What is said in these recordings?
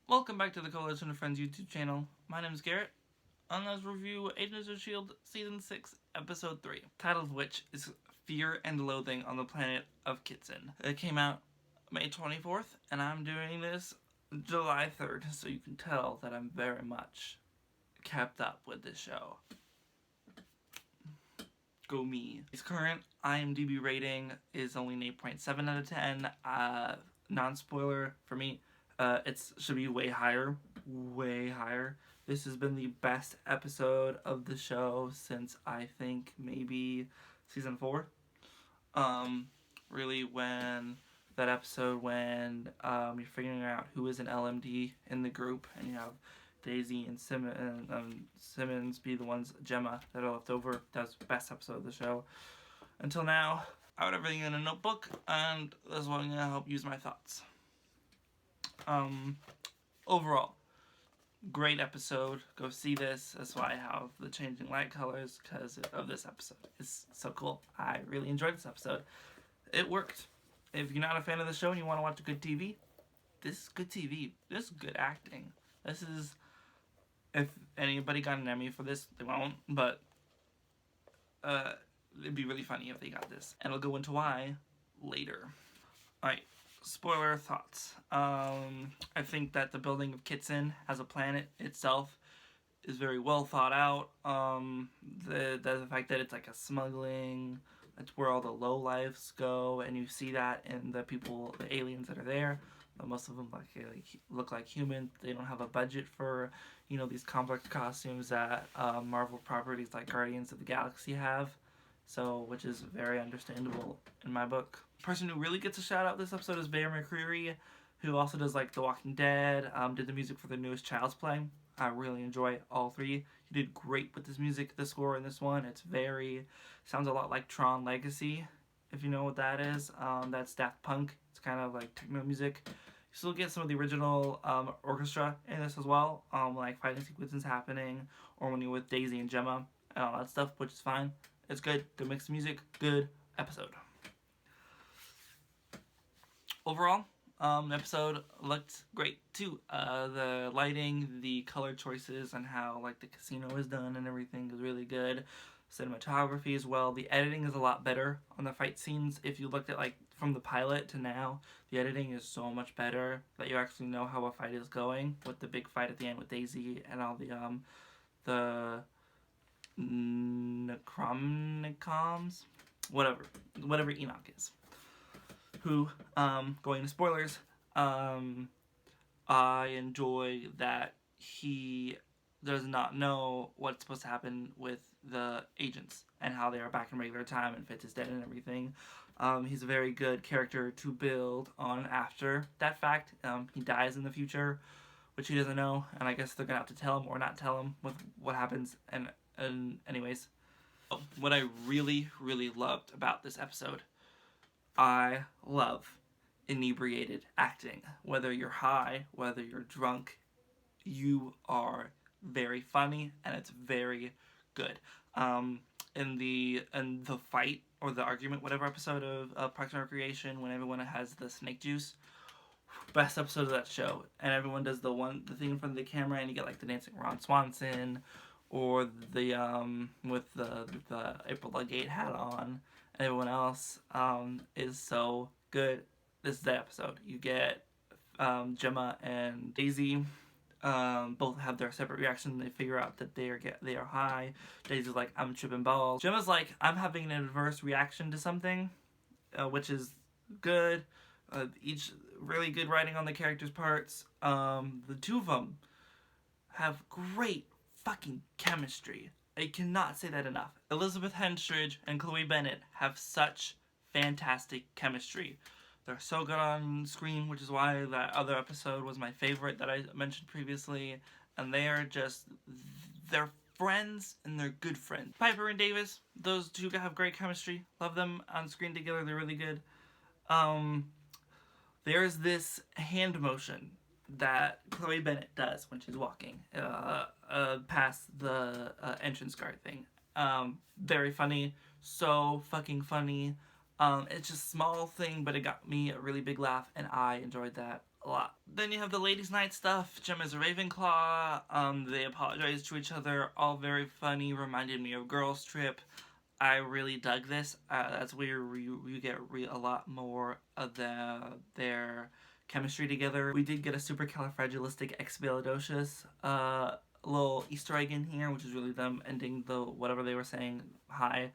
Welcome back to the Coalition of Friends YouTube channel. My name is Garrett, and let's review Agents of S.H.I.E.L.D. Season 6, Episode 3, title of which is Fear and Loathing on the Planet of Kitson. It came out May 24th, and I'm doing this July 3rd, so you can tell that I'm very much kept up with this show. Go me. Its current IMDb rating is only an 8.7 out of 10. Non-spoiler for me. It should be way higher. This has been the best episode of the show since I think maybe season 4. Really when that episode when you're figuring out who is an LMD in the group and you have Daisy and Simmons be the ones, Gemma, that are left over. That's the best episode of the show. Until now, I wrote everything in a notebook, and that's what I'm going to help use my thoughts. Overall, great episode. Go see this. That's why I have the changing light colors, because of this episode. It's so cool. I really enjoyed this episode. It worked. If you're not a fan of the show and you want to watch good TV, this is good TV. This is good acting. This is, if anybody got an Emmy for this, they won't, but it'd be really funny if they got this. And I'll go into why later. Alright, spoiler thoughts. I think that the building of Kitson as a planet itself is very well thought out. The fact that it's like a smuggling, it's where all the lowlifes go, and you see that in the people, the aliens that are there. Most of them look like humans. They don't have a budget for, these complex costumes that Marvel properties like Guardians of the Galaxy have. So, which is very understandable in my book. The person who really gets a shout out this episode is Bear McCreary, who also does like The Walking Dead, did the music for the newest Child's Play. I really enjoy all three. He did great with this music, the score in this one. It's sounds a lot like Tron Legacy, if you know what that is. That's Daft Punk. It's kind of like techno music. You still get some of the original orchestra in this as well, like fighting sequences happening, or when you're with Daisy and Gemma and all that stuff, which is fine. It's good. Good mix of music. Good episode. Overall, the episode looked great too. The lighting, the color choices, and how like the casino is done and everything is really good. Cinematography as well. The editing is a lot better on the fight scenes. If you looked at like from the pilot to now, the editing is so much better that you actually know how a fight is going, with the big fight at the end with Daisy and all the Necronomicons, whatever Enoch is. Who, going to spoilers, I enjoy that he does not know what's supposed to happen with the agents and how they are back in regular time and Fitz is dead and everything. He's a very good character to build on after that fact. He dies in the future, which he doesn't know, and I guess they're gonna have to tell him or not tell him with what happens. And anyways, what I really loved about this episode, I love inebriated acting. Whether you're high, whether you're drunk, you are very funny, and it's very good. In the fight or the argument, whatever episode of Parks and Recreation, when everyone has the snake juice, best episode of that show, and everyone does the thing in front of the camera, and you get like the dancing Ron Swanson, or the with the April Ludgate hat on, and everyone else is so good. This is the episode. You get Gemma and Daisy both have their separate reaction. They figure out that they are high. Daisy's like, I'm tripping balls. Gemma's like, I'm having an adverse reaction to something, which is good. Each really good writing on the characters' parts. The two of them have great fucking chemistry. I cannot say that enough. Elizabeth Henstridge and Chloe Bennett have such fantastic chemistry. They're so good on screen, which is why that other episode was my favorite that I mentioned previously. And they're friends, and they're good friends. Piper and Davis, those two have great chemistry. Love them on screen together. They're really good. There's this hand motion that Chloe Bennett does when she's walking past the entrance guard thing. Very funny. So fucking funny. It's just a small thing, but it got me a really big laugh, and I enjoyed that a lot. Then you have the ladies' night stuff. Jem is a Ravenclaw. They apologize to each other. All very funny. Reminded me of Girls Trip. I really dug this. That's where you get a lot more of their chemistry together. We did get a supercalifragilisticexpialidocious little Easter egg in here, which is really them ending the whatever they were saying hi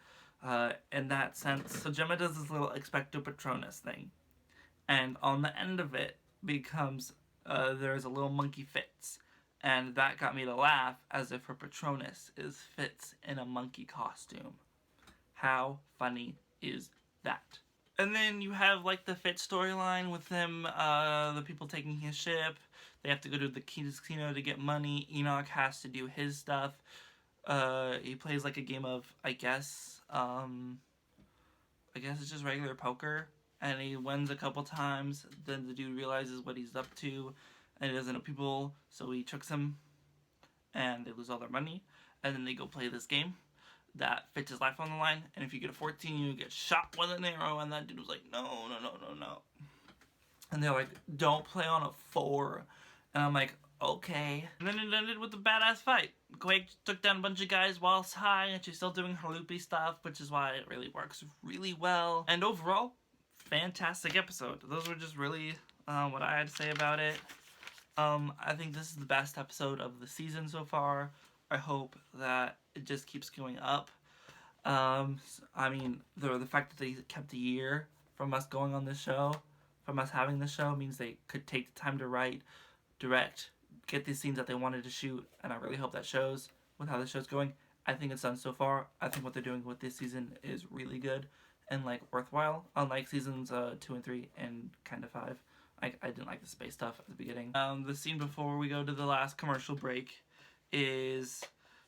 in that sense. So Gemma does this little expecto patronus thing, and on the end of it becomes there's a little monkey Fitz, and that got me to laugh as if her patronus is Fitz in a monkey costume. How funny is that? And then you have like the Fitz storyline with him, the people taking his ship. They have to go to the casino to get money. Enoch has to do his stuff. He plays like a game of, I guess it's just regular poker. And he wins a couple times. Then the dude realizes what he's up to. And he doesn't know people, so he tricks him. And they lose all their money. And then they go play this game that fits his life on the line, and if you get a 14, you get shot with an arrow, and that dude was like, no. And they're like, don't play on a 4. And I'm like, okay. And then it ended with a badass fight. Quake took down a bunch of guys while it's high, and she's still doing her loopy stuff, which is why it really works really well. And overall, fantastic episode. Those were just really what I had to say about it. I think this is the best episode of the season so far. I hope that it just keeps going up. I mean, the fact that they kept a year from us going on this show, from us having this show, means they could take the time to write, direct, get these scenes that they wanted to shoot, and I really hope that shows with how the show's going. I think it's done so far. I think what they're doing with this season is really good and like worthwhile, unlike seasons 2 and 3 and kind of 5. I didn't like the space stuff at the beginning. The scene before we go to the last commercial break is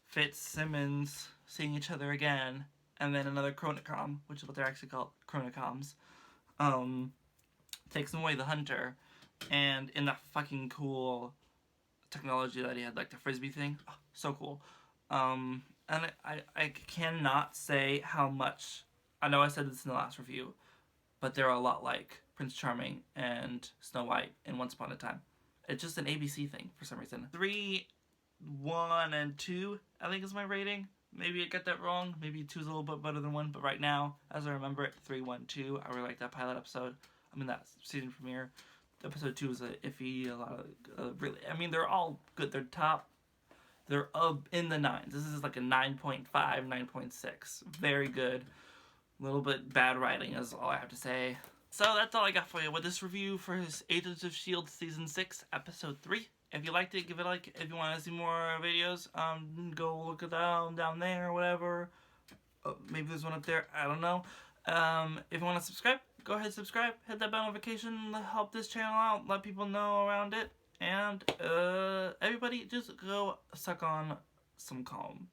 Fitzsimmons seeing each other again, and then another Chronicom, which is what they're actually called, Chronicoms, takes him away, the hunter, and in that fucking cool technology that he had, like the frisbee thing, oh, so cool. And I cannot say how much, I know I said this in the last review, but they're a lot like Prince Charming and Snow White in Once Upon a Time. It's just an ABC thing for some reason. 3, 1, and 2, I think is my rating. Maybe I got that wrong. Maybe 2 is a little bit better than 1, but right now, as I remember it, 3, 1, 2. I really like that pilot episode. I mean, that season premiere. Episode 2 is iffy. A lot of really. I mean, they're all good. They're top. They're in the 9s. This is like a 9.5, 9.6. Very good. A little bit bad writing is all I have to say. So that's all I got for you with this review for his Agents of S.H.I.E.L.D. Season 6, Episode 3. If you liked it, give it a like. If you want to see more videos, go look at them down there or whatever. Maybe there's one up there. I don't know. If you want to subscribe, go ahead and subscribe. Hit that bell notification. Help this channel out. Let people know around it. And everybody just go suck on some calm.